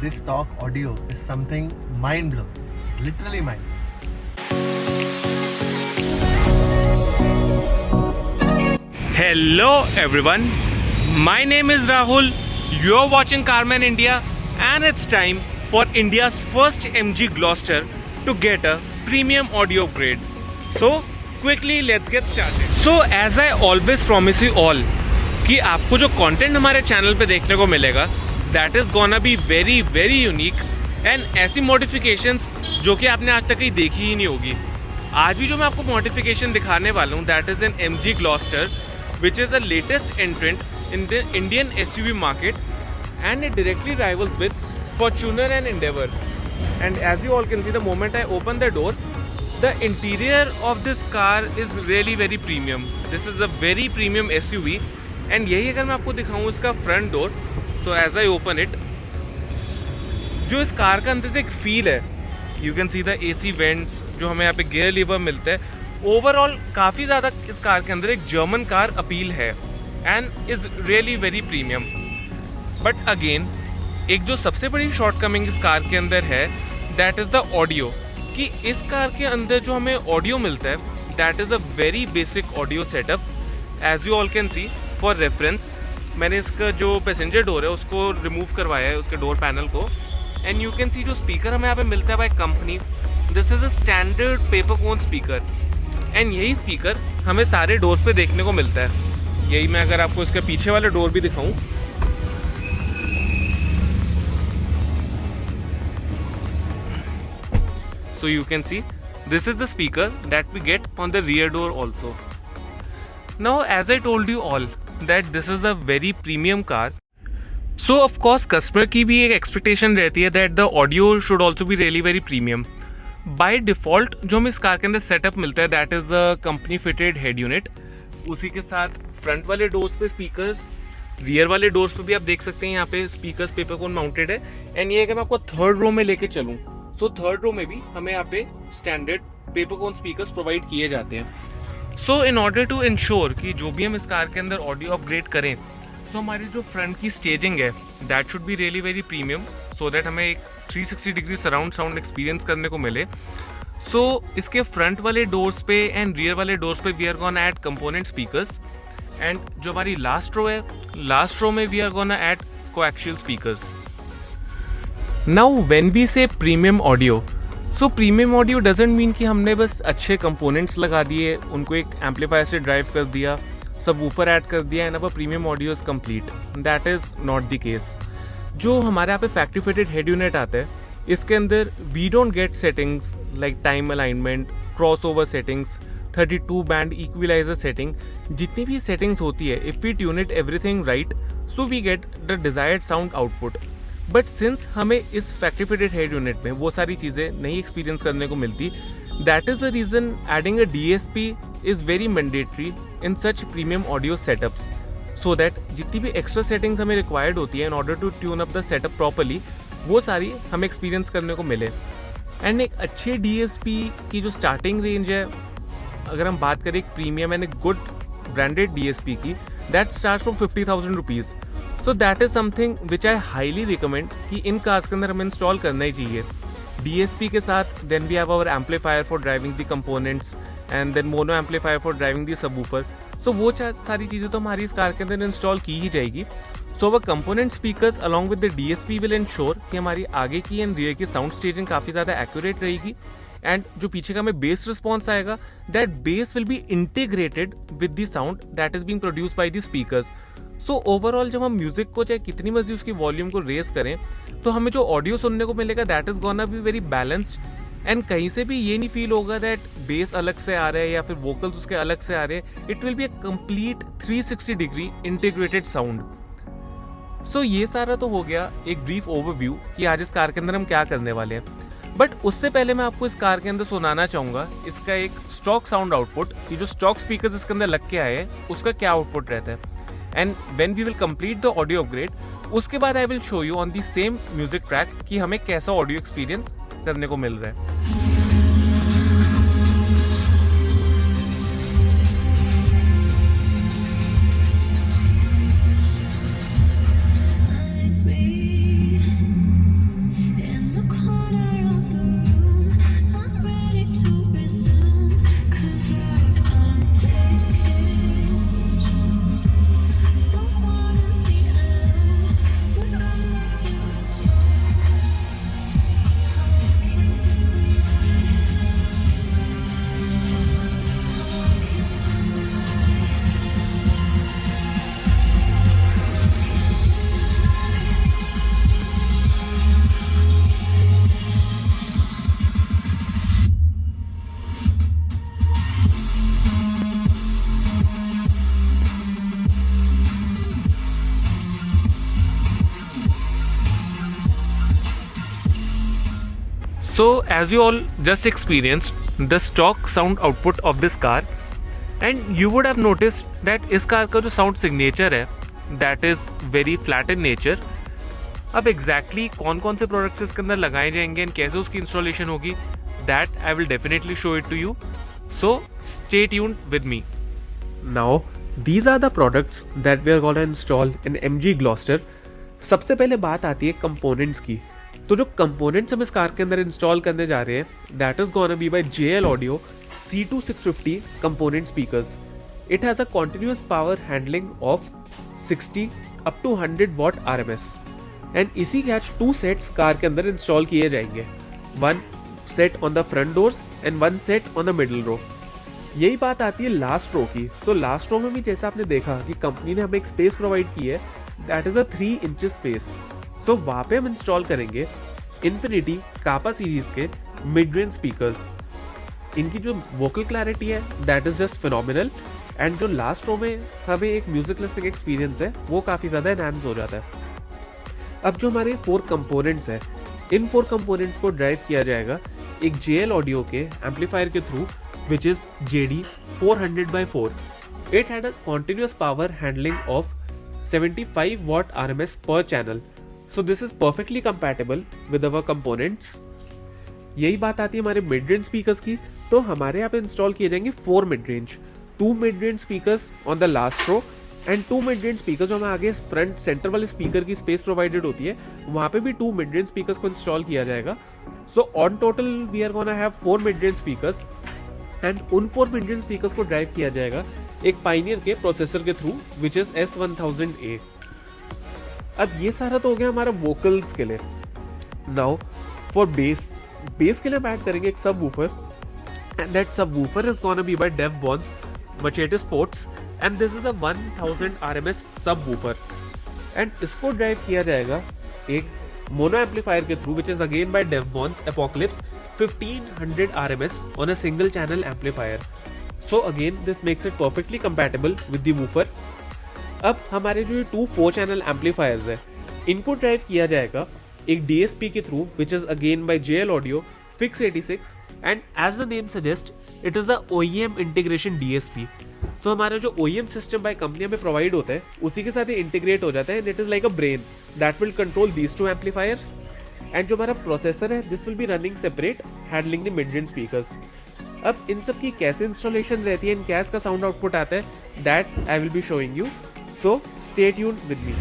this stock audio is something mind blowing, literally mind. Hello everyone, my name is Rahul, you're watching Carman India and it's time for India's first MG Gloster to get a premium audio upgrade. So quickly let's get started. So as I always promise you all कि आपको जो content हमारे channel पे देखने को मिलेगा that is gonna be very very unique and ऐसी modifications जो कि आपने आज तक कहीं देखी ही नहीं होगी. आज भी जो मैं आपको मॉडिफिकेशन दिखाने वाला हूँ that is an MG Gloster which is the latest entrant in the Indian SUV market and it directly rivals with Fortuner and Endeavour. And as you all can see, the moment I open the door, the interior of this car is really very premium. This is a very premium SUV and यही अगर मैं आपको दिखाऊँ इसका front door, so as I open it, जो इस car का अंदर से एक फील है, you can see the AC vents, जो हमें यहाँ पे गियर लीवर मिलता है. ओवरऑल काफ़ी ज़्यादा इस कार के अंदर एक जर्मन कार अपील है and is really very premium. But again एक जो सबसे बड़ी शॉर्टकमिंग इस कार के अंदर है दैट इज़ द ऑडियो. कि इस कार के अंदर जो हमें ऑडियो मिलता है that is a very basic audio setup. As you all can see for reference मैंने इसका जो पैसेंजर डोर है उसको रिमूव करवाया है, उसके डोर पैनल को. एंड यू कैन सी जो स्पीकर हमें यहाँ पे मिलता है by company, this is a standard paper cone speaker. And यही स्पीकर हमें सारे डोर्स पे देखने को मिलता है. यही मैं अगर आपको इसके पीछे वाले डोर भी दिखाऊं, so you can see this is the speaker that we get on the rear door also. Now as I told you all that this is a very premium car, so of course customer की भी एक expectation रहती है that the audio should also be really very premium. By default जो हमें इस car के अंदर सेटअप मिलता है that is a company fitted head unit. उसी के साथ फ्रंट वाले डोर्स पे स्पीकर्स, रियर वाले डोर्स पे भी आप देख सकते हैं यहाँ पे स्पीकर्स पेपर कोन माउंटेड है. एंड ये अगर मैं आपको थर्ड रो में लेके चलूँ, सो थर्ड रो में भी हमें यहाँ पे स्टैंडर्ड पेपर कोन स्पीकर्स प्रोवाइड किए जाते हैं. सो इन ऑर्डर टू इंश्योर कि जो भी हम इस कार के अंदर ऑडियो अपग्रेड करें, सो हमारी जो फ्रंट की स्टेजिंग है that should be really very premium so that हमें एक 360 डिग्री सराउंड साउंड एक्सपीरियंस करने को मिले. सो इसके फ्रंट वाले डोर्स पे एंड रियर वाले डोर्स पे we are gonna add component speakers. And जो हमारी लास्ट रो है, लास्ट रो में we are gonna add coaxial speakers. Now when we say premium audio, so premium audio doesn't mean कि हमने बस अच्छे कंपोनेंट्स लगा दिए, उनको एक एम्पलीफायर से ड्राइव कर दिया, सबवूफर ऐड कर दिया एंड अब premium audio is complete. That is not the case. जो हमारे यहाँ पे फैक्ट्री फिटेड हेड यूनिट आता है इसके अंदर we don't get settings like time alignment, crossover settings, 32 band equaliser setting. जितनी भी सेटिंग्स होती है if we tune it everything right so we get the desired sound output. But since हमें इस फैक्ट्री फिटेड हेड यूनिट में वो सारी चीज़ें नहीं एक्सपीरियंस करने को मिलती, that is the reason adding a DSP is very mandatory in such premium audio setups, so that जितनी भी एक्स्ट्रा सेटिंग्स हमें रिक्वायर्ड होती है in order to tune up the setup properly, वो सारी हमें एक्सपीरियंस करने को मिले. एंड एक अच्छे DSP की जो स्टार्टिंग रेंज है, अगर हम बात करें एक प्रीमियम एंड एक गुड ब्रांडेड DSP की, that start from 50,000 rupees. So that is something which I highly recommend कि इन कार्स के अंदर हमें इंस्टॉल करना ही चाहिए. DSP के साथ then we have our amplifier for driving the components and then mono amplifier for driving the subwoofer. So वो सारी चीज़ें तो हमारी इस कार के अंदर इंस्टॉल की ही जाएगी. सो वो component speakers along with the DSP will ensure कि हमारी आगे की एंड रियर की साउंड स्टेजिंग काफ़ी ज़्यादा एक्यूरेट रहेगी. एंड जो पीछे का हमें बेस रिस्पॉन्स आएगा that base will be integrated with the sound that is being produced by the speakers. So overall जब हम म्यूजिक को चाहे कितनी मर्जी उसकी वॉल्यूम को रेज करें तो हमें जो ऑडियो सुनने को मिलेगा that is gonna be very balanced. And कहीं से भी ये नहीं फील होगा दैट बेस अलग से आ रहा है या फिर वोकल्स उसके अलग से आ रहे हैं. It will be a complete 360 degree integrated sound. So ये सारा तो हो गया एक ब्रीफ ओवरव्यू कि आज इस कार के अंदर हम क्या करने वाले हैं. बट उससे पहले मैं आपको इस कार के अंदर सुनाना चाहूँगा इसका एक स्टॉक साउंड आउटपुट, कि जो स्टॉक स्पीकर्स इसके अंदर लग के आए हैं उसका क्या आउटपुट रहता है. And when we will complete the audio upgrade, उसके बाद I will show you on the same music track कि हमें कैसा ऑडियो एक्सपीरियंस करने को मिल रहा है. So as you all just experienced the stock sound output of this car, and you would have noticed that इस कार का जो साउंड सिग्नेचर है that is very flat in nature. अब exactly कौन कौन से प्रोडक्ट्स इसके अंदर लगाए जाएंगे एंड कैसे उसकी इंस्टॉलेशन होगी, that I will definitely show it to you. So stay tuned with me. Now these are the products that we are going to install in MG Gloucester. सबसे पहले बात आती है कंपोनेंट्स की. तो जो कंपोनेंट्स हम इस कार के अंदर इंस्टॉल करने जा रहे हैं that is gonna be by JL Audio C2650 component speakers. It has a continuous power handling of 60 up to 100 watt RMS. And इसी के आज 2 सेट्स कार के अंदर इंस्टॉल किए जाएंगे. 1 set on the front doors and 1 set on the middle row. यही बात आती है लास्ट रो की. तो लास्ट रो में भी जैसा आपने देखा कि कंपनी ने हमें एक स्पेस प्रोवाइड की है that is a 3 inch space. So वहाँ पे हम इंस्टॉल करेंगे इन्फिनिटी कापा सीरीज के मिड रेंज स्पीकर्स. इनकी जो वोकल क्लैरिटी है that is just phenomenal. And जो लास्ट रो में हमें एक म्यूजिक लिस्निंग एक्सपीरियंस है वो काफ़ी ज़्यादा एनहांस हो जाता है. अब जो हमारे 4 कंपोनेंट्स हैं इन 4 कंपोनेंट्स को ड्राइव किया जाएगा एक JL Audio के एम्पलीफायर के through which is JD 400/4. It had a continuous power handling of 75 what RMS per channel. So this is perfectly compatible with our components. यही बात आती है हमारे मिड रेंज स्पीकर्स की. तो हमारे यहाँ पे इंस्टॉल किए जाएंगे 4 mid range, 2 mid range speakers on the last row and 2 mid range speakers जो हमें आगे फ्रंट सेंटर वाले स्पीकर की स्पेस प्रोवाइडेड होती है वहाँ पे भी 2 मिड रेंज स्पीकर्स को इंस्टॉल किया जाएगा. So on total we are gonna have 4 mid range speakers and उन 4 मिड रेंज स्पीकर्स को ड्राइव किया जाएगा एक पाइनियर के प्रोसेसर के थ्रू विच इज S1000A. अब ये सारा तो हो गया हमारा वोकल्स के लिए. नाउ फॉर बेस के लिए हम ऐड करेंगे एक subwoofer and that subwoofer is gonna be by Deaf Bonce Machete Sports and this is a 1000 RMS subwoofer. And इसको ड्राइव किया जाएगा एक मोनो एम्पलीफायर के through which is again by Deaf Bonce Apocalypse 1500 RMS on a single channel amplifier. So again this makes it perfectly compatible with the woofer. अब हमारे जो ये 2 4 channel amplifiers है इनको ड्राइव किया जाएगा एक DSP के through which is again by JL Audio Fix 86 and as the name suggest it is a OEM integration DSP. तो हमारा जो OEM सिस्टम बाय कंपनी में प्रोवाइड होता है उसी के साथ ही इंटीग्रेट हो जाता है and it is like a brain that will control these 2 amplifiers. And जो हमारा प्रोसेसर है this will be running separate handling the mid range speakers. अब इन सब की कैसे इंस्टॉलेशन रहती है एंड कैसे का साउंड आउटपुट आता है that I will be showing you. So stay tuned with me.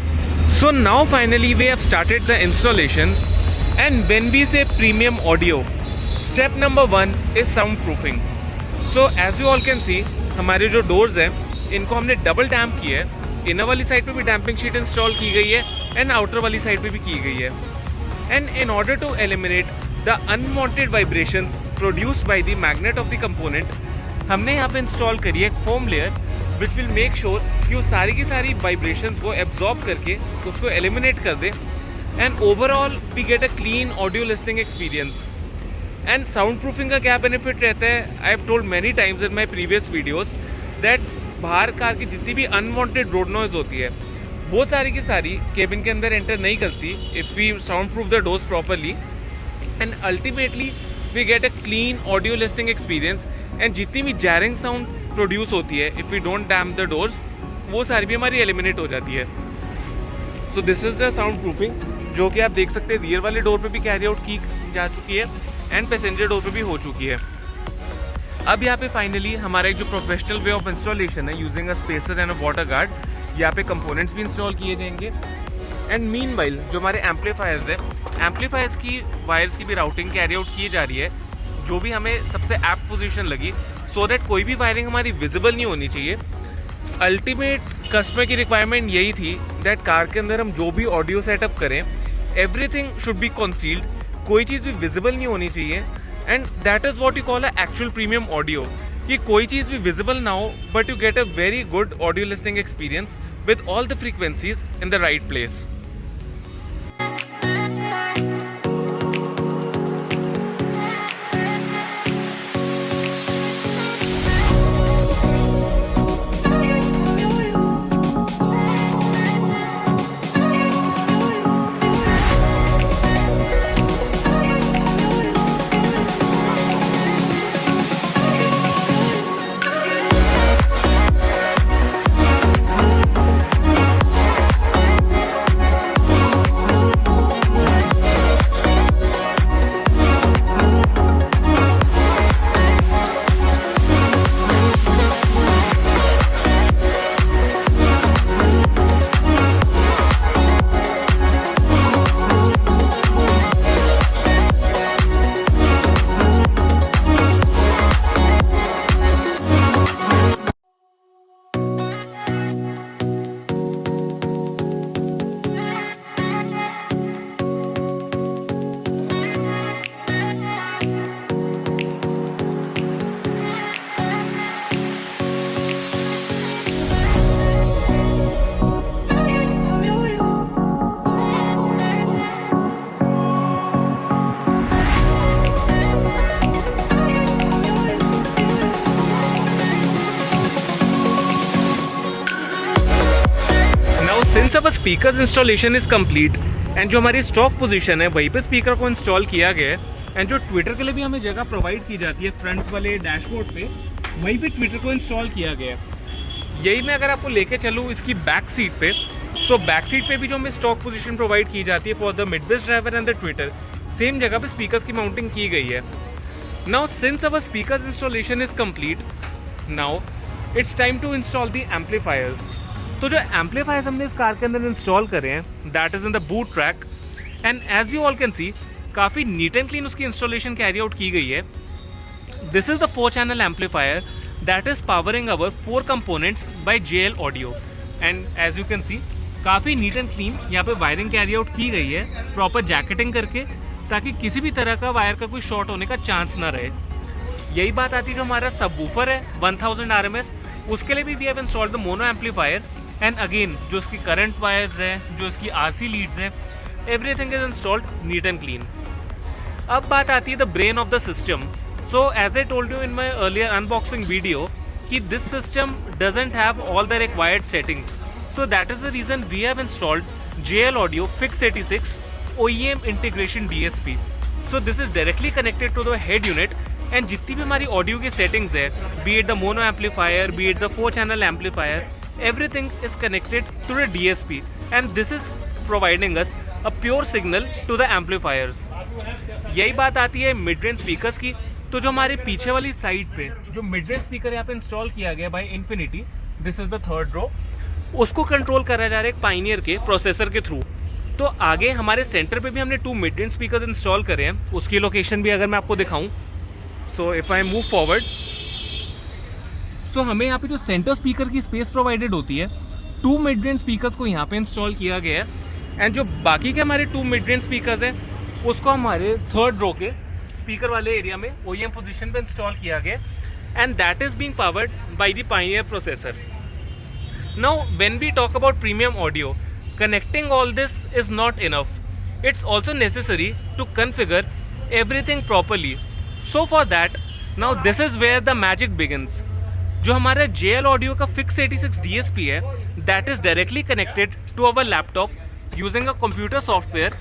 So now finally we have started the installation, and when we say premium audio, step number 1 is soundproofing. So as you all can see, हमारे जो doors हैं इनको हमने double डैम्प किया है. Inner वाली side पे भी डैम्पिंग शीट इंस्टॉल की गई है एंड आउटर वाली साइड पे भी की गई है. And in order to eliminate the unwanted vibrations produced by the magnet of the component हमने यहाँ पे इंस्टॉल करी है एक foam layer which will make sure कि वो सारी की सारी वाइब्रेशंस को एब्जॉर्ब करके उसको एलिमिनेट कर दे. And overall we get a clean audio listening experience. And sound proofing का क्या बेनिफिट रहता है, I have told many times in my previous videos that बाहर कार की जितनी भी अनवांटेड रोड नॉइज होती है वो सारी की सारी केबिन के अंदर एंटर नहीं करती if we soundproof the doors properly. And ultimately we get a clean audio listening experience. And जितनी भी जैरिंग साउंड प्रोड्यूस होती है if we don't damp the doors वो सारी भी हमारी एलिमिनेट हो जाती है. So this is the soundproofing जो कि आप देख सकते हैं रियर वाले डोर पे भी कैरी आउट की जा चुकी है एंड पैसेंजर डोर पे भी हो चुकी है. अब यहाँ पे फाइनली हमारा एक जो प्रोफेशनल वे ऑफ इंस्टॉलेशन है using a spacer and a water guard, यहाँ पे कंपोनेंट्स भी इंस्टॉल किए जाएंगे. एंड मीनवाइल जो हमारे एम्पलीफायर्स है एम्पलीफायर्स की वायर्स की भी राउटिंग कैरी आउट की जा रही है जो भी हमें सबसे एप्ट पोजीशन लगी सो दैट कोई भी वायरिंग हमारी विजिबल नहीं होनी चाहिए. अल्टीमेट कस्टमर की रिक्वायरमेंट यही थी दैट कार के अंदर हम जो भी ऑडियो सेटअप करें एवरीथिंग शुड बी कंसील्ड, कोई चीज़ भी विजिबल नहीं होनी चाहिए. And that is what you call a actual premium audio कि कोई चीज़ भी विजिबल ना हो but you get a very good audio listening experience with all the frequencies in the right place. Since अब speaker installation is complete and जो हमारी स्टॉक पोजीशन है वहीं पे स्पीकर को इंस्टॉल किया गया है एंड जो ट्विटर के लिए भी हमें जगह प्रोवाइड की जाती है फ्रंट वाले डैशबोर्ड पे, वहीं पे ट्विटर को इंस्टॉल किया गया है। यही मैं अगर आपको लेके चलूँ इसकी बैक सीट पे, तो बैक सीट पे भी जो हमें स्टॉक पोजीशन प्रोवाइड की जाती है for the mid bass driver and the tweeter, same जगह पे स्पीकर्स की माउंटिंग की गई है। Now since our speakers installation is complete, now it's time to install the amplifiers. तो जो एम्पलीफायर्स हमने इस कार के अंदर इंस्टॉल करे हैं that is in the boot track and as you all can see काफ़ी नीट एंड क्लीन उसकी इंस्टॉलेशन कैरी आउट की गई है। This is the 4 channel amplifier that is powering our 4 components by JL audio and as you can see काफ़ी neat and clean यहाँ पे wiring carry out की गई है प्रॉपर जैकेटिंग करके, ताकि किसी भी तरह का वायर का कोई शॉर्ट होने का चांस ना रहे। यही बात आती है जो हमारा सबवूफर है 1000 RMS, उसके लिए भी we have installed the mono amplifier and again जो इसकी करंट वायर्स हैं, जो इसकी RC लीड्स हैं, everything is installed neat and clean. अब बात आती है the brain of the system. So as I told you in my earlier unboxing video कि this system doesn't have all the required settings, so that is the reason we have installed JL ऑडियो Fix 86 OEM integration DSP। So this is directly connected to the head unit and जितनी भी हमारी audio की settings है, be it the mono amplifier, be it the 4 channel amplifier, everything is connected to the DSP and this is providing us a pure signal to the amplifiers। यही बात आती है mid range speakers की। तो जो हमारे पीछे वाली साइड पे जो मिड रेंज स्पीकर यहाँ पे इंस्टॉल किया गया by infinity, this is the 3rd रो, उसको कंट्रोल करा जा रहा है एक पाइनियर के प्रोसेसर के थ्रू। तो आगे हमारे सेंटर पे भी हमने 2 मिड रेंज स्पीकर इंस्टॉल करे हैं, उसकी लोकेशन भी अगर मैं आपको दिखाऊं, so if I move forward, so हमें यहाँ पे जो सेंटर स्पीकर की स्पेस प्रोवाइडेड होती है, 2 मिड रेंज स्पीकर्स को यहाँ पे इंस्टॉल किया गया है एंड जो बाकी के हमारे 2 मिड रेंज स्पीकर्स हैं उसको हमारे 3rd रो के स्पीकर वाले एरिया में OEM पोजीशन पे इंस्टॉल किया गया and that is being powered by the Pioneer processor. Now when we talk about premium audio, connecting all this is not enough, it's also necessary to configure everything properly. So for that now this is where the magic begins. जो हमारा JL audio का Fix 86 DSP है that is directly connected to our laptop using a computer software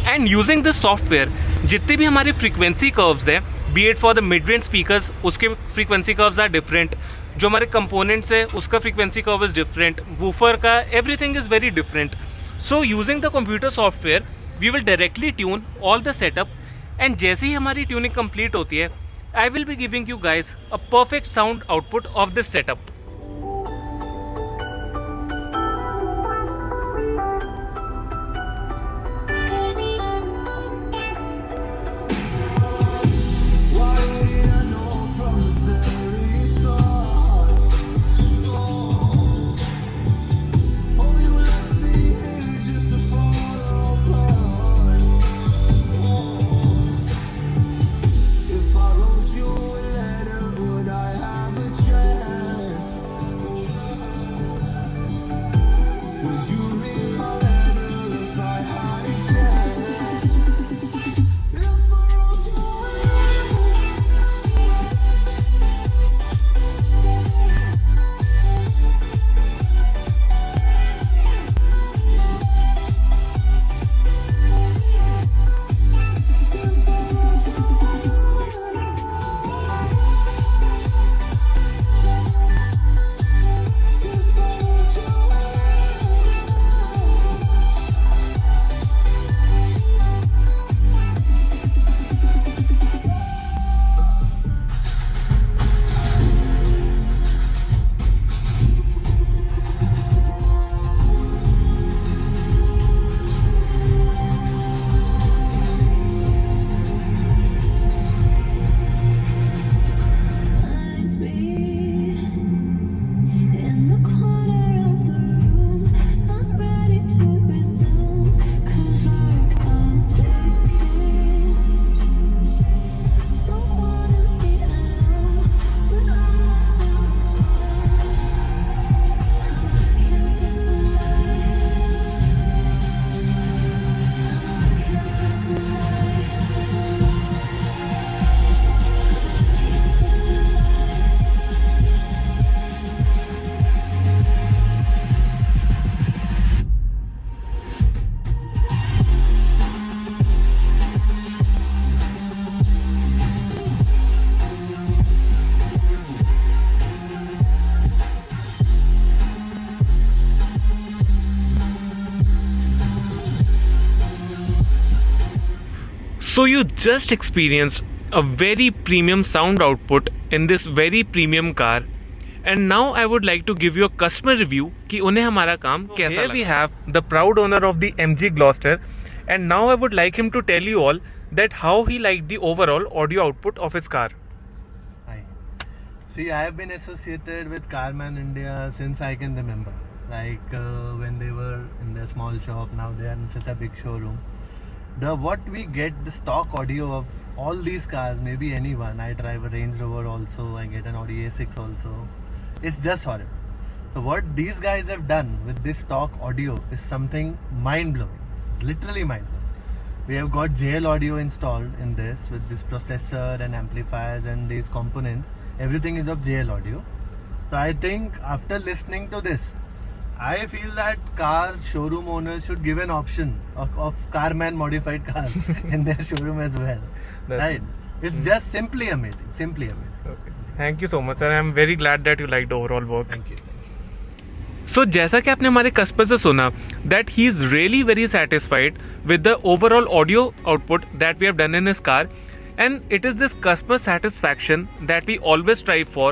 and using this software जितनी भी हमारी frequency curves हैं, be it for the mid range speakers उसके frequency curves are different, जो हमारे components है उसका frequency curve is different, woofer का everything is very different. So using the computer software we will directly tune all the setup and जैसे ही हमारी tuning complete होती है, I will be giving you guys a perfect sound output of this setup. If I wrote you a letter, would I have a chance? So you just experienced a very premium sound output in this very premium car. And now I would like to give you a customer review कि उन्हें हमारा काम कैसा लगा. Here we have the proud owner of the MG Gloucester, and now I would like him to tell you all that how he liked the overall audio output of his car. Hi. See, I have been associated with Carman India since I can remember. Like when they were in their small shop, now they are in such a big showroom. What we get, the stock audio of all these cars, maybe anyone. I drive a Range Rover also. I get an Audi A6 also. It's just horrible. So what these guys have done with this stock audio is something mind-blowing. Literally mind-blowing. We have got JL audio installed in this with this processor and amplifiers and these components. Everything is of JL audio. So I think after listening to this, I feel that car showroom owners should give an option of Carman modified cars in their showroom as well. Right? It's just simply amazing. Simply amazing. Okay. Thank you so much, and I'm very glad that you liked the overall work. Thank you. So जैसा कि आपने हमारे customer से सुना that he is really very satisfied with the overall audio output that we have done in his car, and it is this customer satisfaction that we always strive for.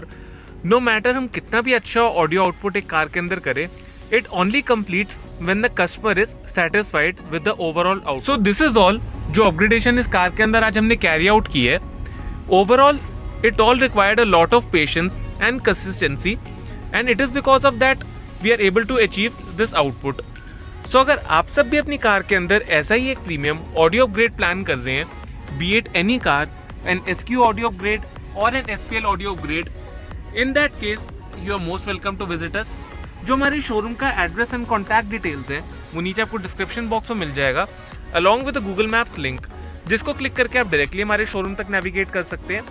No matter हम कितना भी अच्छा audio output एक car के अंदर करें, it only completes when the customer is satisfied with the overall output. So this is all जो upgradation इस कार के अंदर आज हमने कैरी आउट की है. Overall, it all required a lot of patience and consistency, and it is because of that we are able to achieve this output. So अगर आप सब भी अपनी कार के अंदर ऐसा ही एक प्रीमियम ऑडियो अपग्रेड प्लान कर रहे हैं, be it any car, an SQ audio upgrade or an SPL audio upgrade, in that case you are most welcome to visit us. जो हमारी शोरूम का एड्रेस एंड कॉन्टैक्ट डिटेल्स हैं वो नीचे आपको डिस्क्रिप्शन बॉक्स में मिल जाएगा, along with Google maps link, जिसको क्लिक करके आप डायरेक्टली हमारे शोरूम तक नेविगेट कर सकते हैं.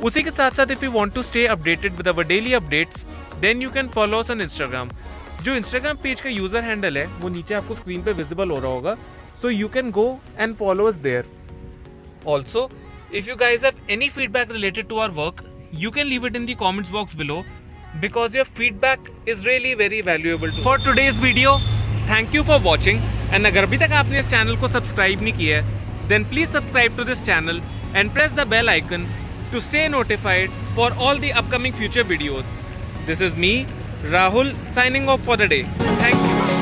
उसी के साथ साथ if you want to stay updated with our daily updates, then you can follow us on Instagram. जो इंस्टाग्राम पेज का यूजर हैंडल है वो नीचे आपको स्क्रीन पे विजिबल हो रहा होगा, so you can go and follow us there. Also if you guys have any feedback related to our work, you can leave it in the comments box below, because your feedback is really very valuable for today's video. Thank you for watching, and अगर अभी तक आपने इस channel को subscribe नहीं किया है, then please subscribe to this channel and press the bell icon to stay notified for all the upcoming future videos. This is me, Rahul, signing off for the day. Thank you.